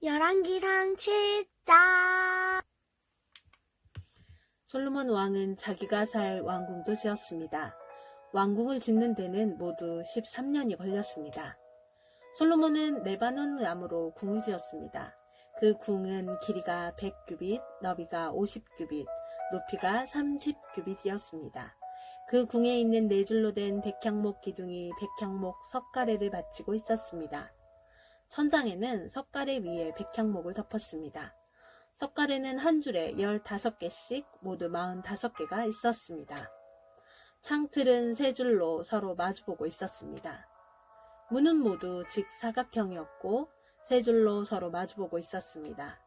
열왕기상 7장. 솔로몬 왕은 자기가 살 왕궁도 지었습니다. 왕궁을 짓는 데는 모두 13년이 걸렸습니다. 솔로몬은 레바논 나무로 궁을 지었습니다. 그 궁은 길이가 100규빗, 너비가 50규빗, 높이가 30규빗이었습니다. 그 궁에 있는 네 줄로 된 백향목 기둥이 백향목 석가래를 받치고 있었습니다. 천장에는 석가래 위에 백향목을 덮었습니다. 석가래는 한 줄에 15개씩 모두 45개가 있었습니다. 창틀은 세 줄로 서로 마주보고 있었습니다. 문은 모두 직사각형이었고 세 줄로 서로 마주보고 있었습니다.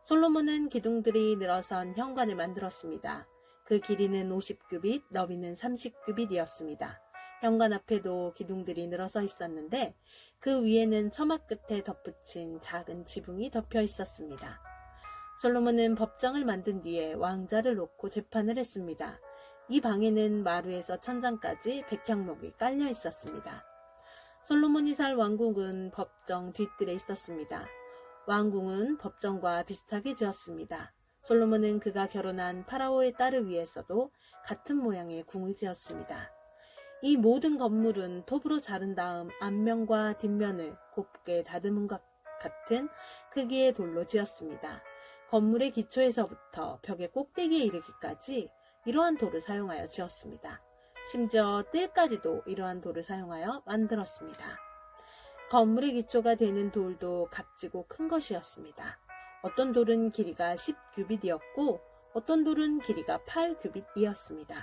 솔로몬은 기둥들이 늘어선 현관을 만들었습니다. 그 길이는 50규빗, 너비는 30규빗이었습니다. 현관 앞에도 기둥들이 늘어서 있었는데 그 위에는 처막 끝에 덧붙인 작은 지붕이 덮여 있었습니다. 솔로몬은 법정을 만든 뒤에 왕자를 놓고 재판을 했습니다. 이 방에는 마루에서 천장까지 백향목이 깔려 있었습니다. 솔로몬이 살 왕궁은 법정 뒤뜰에 있었습니다. 왕궁은 법정과 비슷하게 지었습니다. 솔로몬은 그가 결혼한 파라오의 딸을 위해서도 같은 모양의 궁을 지었습니다. 이 모든 건물은 톱으로 자른 다음 앞면과 뒷면을 곱게 다듬은 것 같은 크기의 돌로 지었습니다. 건물의 기초에서부터 벽의 꼭대기에 이르기까지 이러한 돌을 사용하여 지었습니다. 심지어 뜰까지도 이러한 돌을 사용하여 만들었습니다. 건물의 기초가 되는 돌도 값지고 큰 것이었습니다. 어떤 돌은 길이가 10규빗이었고 어떤 돌은 길이가 8규빗이었습니다.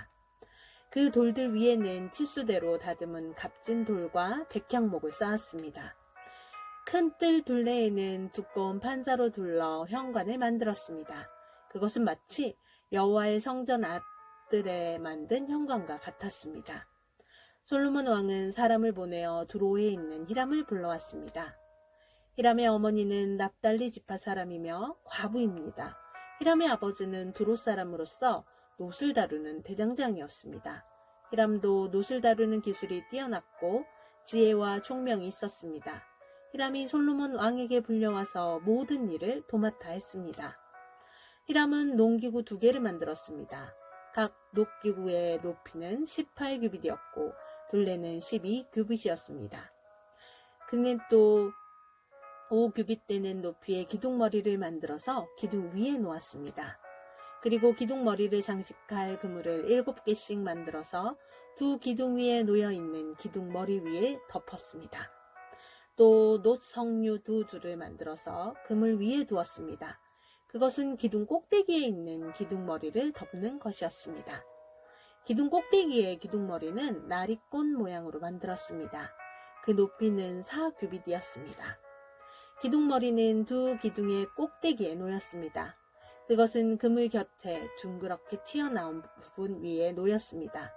그 돌들 위에는 치수대로 다듬은 값진 돌과 백향목을 쌓았습니다. 큰 뜰 둘레에는 두꺼운 판자로 둘러 현관을 만들었습니다. 그것은 마치 여호와의 성전 앞뜰에 만든 현관과 같았습니다. 솔로몬 왕은 사람을 보내어 두로에 있는 히람을 불러왔습니다. 히람의 어머니는 납달리 지파 사람이며 과부입니다. 히람의 아버지는 두로 사람으로서 놋을 다루는 대장장이었습니다. 히람도 놋을 다루는 기술이 뛰어났고 지혜와 총명이 있었습니다. 히람이 솔로몬 왕에게 불려와서 모든 일을 도맡아 했습니다. 히람은 농기구 2개를 만들었습니다. 각 녹기구의 높이는 18규빗이었고 둘레는 12규빗이었습니다. 그는 또 5규빗 되는 높이의 기둥머리를 만들어서 기둥 위에 놓았습니다. 그리고 기둥머리를 장식할 그물을 7개씩 만들어서 두 기둥 위에 놓여있는 기둥머리 위에 덮었습니다. 또 놋 석류 2줄을 만들어서 그물 위에 두었습니다. 그것은 기둥 꼭대기에 있는 기둥머리를 덮는 것이었습니다. 기둥 꼭대기의 기둥머리는 나리꽃 모양으로 만들었습니다. 그 높이는 4규빗이었습니다. 기둥머리는 두 기둥의 꼭대기에 놓였습니다. 그것은 그물 곁에 둥그렇게 튀어나온 부분 위에 놓였습니다.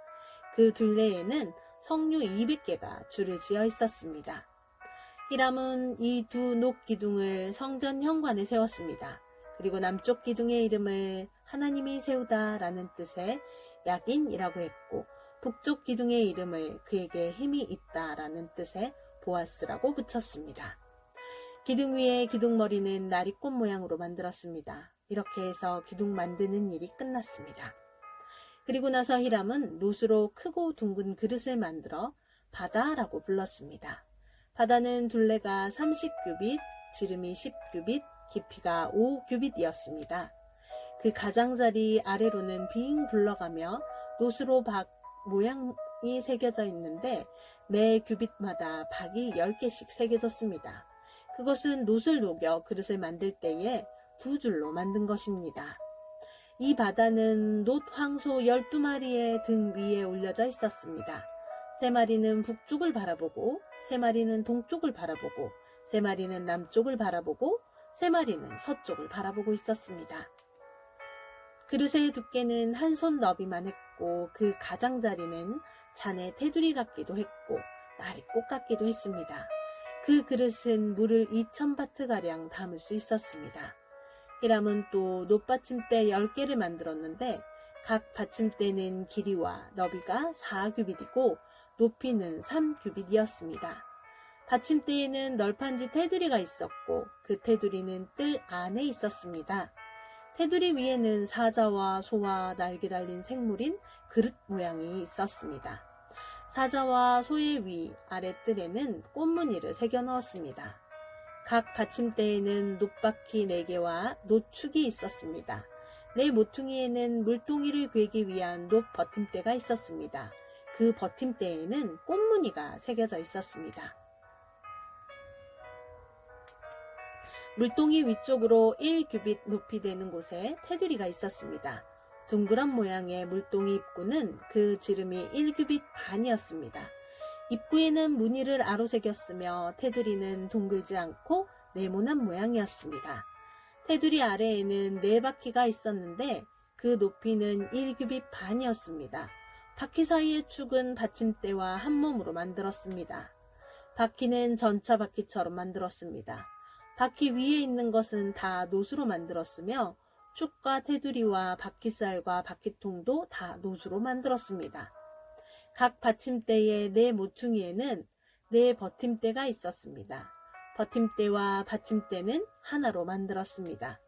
그 둘레에는 석류 200개가 줄을 지어 있었습니다. 히람은 이 두 녹기둥을 성전 현관에 세웠습니다. 그리고 남쪽 기둥의 이름을 하나님이 세우다 라는 뜻의 야긴이라고 했고 북쪽 기둥의 이름을 그에게 힘이 있다 라는 뜻의 보아스라고 붙였습니다. 기둥 위에 기둥머리는 나리꽃 모양으로 만들었습니다. 이렇게 해서 기둥 만드는 일이 끝났습니다. 그리고 나서 히람은 놋으로 크고 둥근 그릇을 만들어 바다라고 불렀습니다. 바다는 둘레가 30규빗, 지름이 10규빗, 깊이가 5규빗이었습니다. 그 가장자리 아래로는 빙 둘러가며 놋으로 박 모양이 새겨져 있는데 매 규빗마다 박이 10개씩 새겨졌습니다. 그것은 놋을 녹여 그릇을 만들 때에 2줄로 만든 것입니다. 이 바다는 놋 황소 12마리의 등 위에 올려져 있었습니다. 3마리는 북쪽을 바라보고 3마리는 동쪽을 바라보고 3마리는 남쪽을 바라보고 3마리는 서쪽을 바라보고 있었습니다. 그릇의 두께는 한 손 너비만 했고 그 가장자리는 잔의 테두리 같기도 했고 나리꽃 같기도 했습니다. 그 그릇은 물을 2000바트가량 담을 수 있었습니다. 히람은 또 놋받침대 10개를 만들었는데 각 받침대는 길이와 너비가 4규빗이고 높이는 3규빗이었습니다. 받침대에는 널판지 테두리가 있었고 그 테두리는 뜰 안에 있었습니다. 테두리 위에는 사자와 소와 날개 달린 생물인 그릇 모양이 있었습니다. 사자와 소의 위 아랫뜰에는 꽃무늬를 새겨 넣었습니다. 각 받침대에는 놋바퀴 4개와 놋축이 있었습니다. 네 모퉁이에는 물동이를 괴기 위한 놋 버팀대가 있었습니다. 그 버팀대에는 꽃무늬가 새겨져 있었습니다. 물동이 위쪽으로 1규빗 높이 되는 곳에 테두리가 있었습니다. 둥그런 모양의 물동이 입구는 그 지름이 1규빗 반이었습니다. 입구에는 무늬를 아로새겼으며 테두리는 둥글지 않고 네모난 모양이었습니다. 테두리 아래에는 4바퀴가 있었는데 그 높이는 1규빗 반이었습니다. 바퀴 사이의 축은 받침대와 한 몸으로 만들었습니다. 바퀴는 전차 바퀴처럼 만들었습니다. 바퀴 위에 있는 것은 다 놋으로 만들었으며 축과 테두리와 바퀴살과 바퀴통도 다 놋으로 만들었습니다. 각 받침대의 4 모퉁이에는 4 버팀대가 있었습니다. 버팀대와 받침대는 하나로 만들었습니다.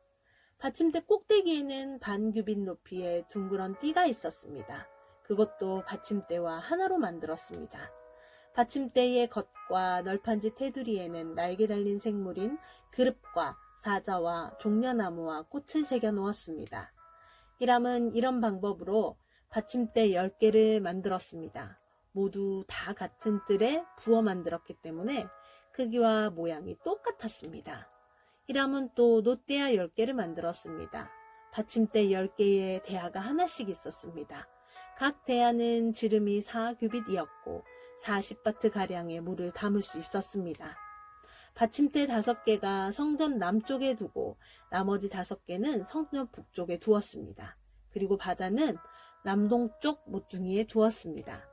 받침대 꼭대기에는 반규빗 높이의 둥그런 띠가 있었습니다. 그것도 받침대와 하나로 만들었습니다. 받침대의 겉과 널판지 테두리에는 날개 달린 생물인 그릇과 사자와 종려나무와 꽃을 새겨 놓았습니다. 히람은 이런 방법으로 받침대 10개를 만들었습니다. 모두 다 같은 뜰에 부어 만들었기 때문에 크기와 모양이 똑같았습니다. 히람은 또 놋대야 10개를 만들었습니다. 받침대 10개의 대야가 하나씩 있었습니다. 각 대야는 지름이 4규빗이었고 40바트가량의 물을 담을 수 있었습니다. 받침대 5개가 성전 남쪽에 두고 나머지 5개는 성전 북쪽에 두었습니다. 그리고 바다는 남동쪽 모퉁이에 두었습니다.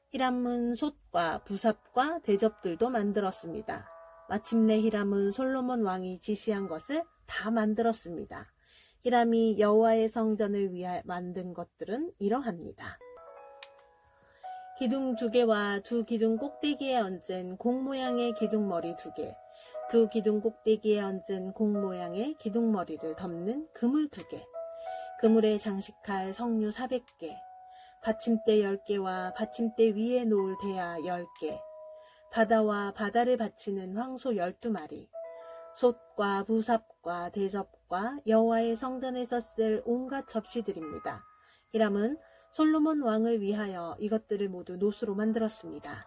히람은 솥과 부삽과 대접들도 만들었습니다. 마침내 히람은 솔로몬 왕이 지시한 것을 다 만들었습니다. 히람이 여호와의 성전을 위해 만든 것들은 이러합니다. 기둥 2개와 2 기둥 꼭대기에 얹은 공 모양의 기둥머리 2개, 2 기둥 꼭대기에 얹은 공 모양의 기둥머리를 덮는 그물 2개, 그물에 장식할 석류 400개, 받침대 10개와 받침대 위에 놓을 대야 10개, 바다와 바다를 받치는 황소 12마리, 솥과 부삽과 대접과 여호와의 성전에서 쓸 온갖 접시들입니다. 히람은 솔로몬 왕을 위하여 이것들을 모두 놋으로 만들었습니다.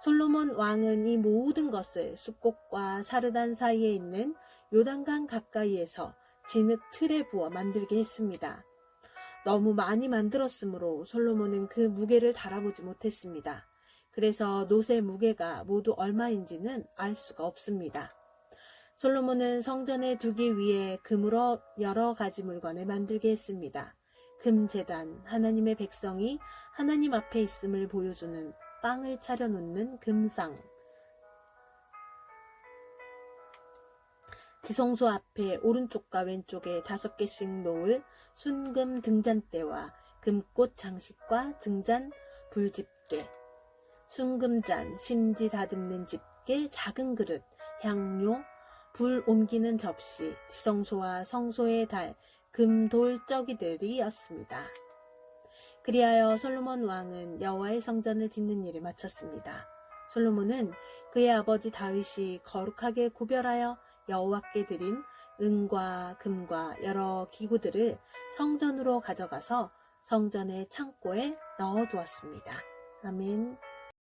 솔로몬 왕은 이 모든 것을 숫꽃과 사르단 사이에 있는 요단강 가까이에서 진흙 틀에 부어 만들게 했습니다. 너무 많이 만들었으므로 솔로몬은 그 무게를 달아보지 못했습니다. 그래서 놋의 무게가 모두 얼마인지는 알 수가 없습니다. 솔로몬은 성전에 두기 위해 금으로 여러 가지 물건을 만들게 했습니다. 금제단, 하나님의 백성이 하나님 앞에 있음을 보여주는 빵을 차려놓는 금상, 지성소 앞에 오른쪽과 왼쪽에 5개씩 놓을 순금 등잔대와 금꽃 장식과 등잔 불집게, 순금잔, 심지 다듬는 집게, 작은 그릇, 향료, 불 옮기는 접시, 지성소와 성소의 달, 금돌 저기들이었습니다. 그리하여 솔로몬 왕은 여호와의 성전을 짓는 일을 마쳤습니다. 솔로몬은 그의 아버지 다윗이 거룩하게 구별하여 여호와께 드린 은과 금과 여러 기구들을 성전으로 가져가서 성전의 창고에 넣어두었습니다. 아멘.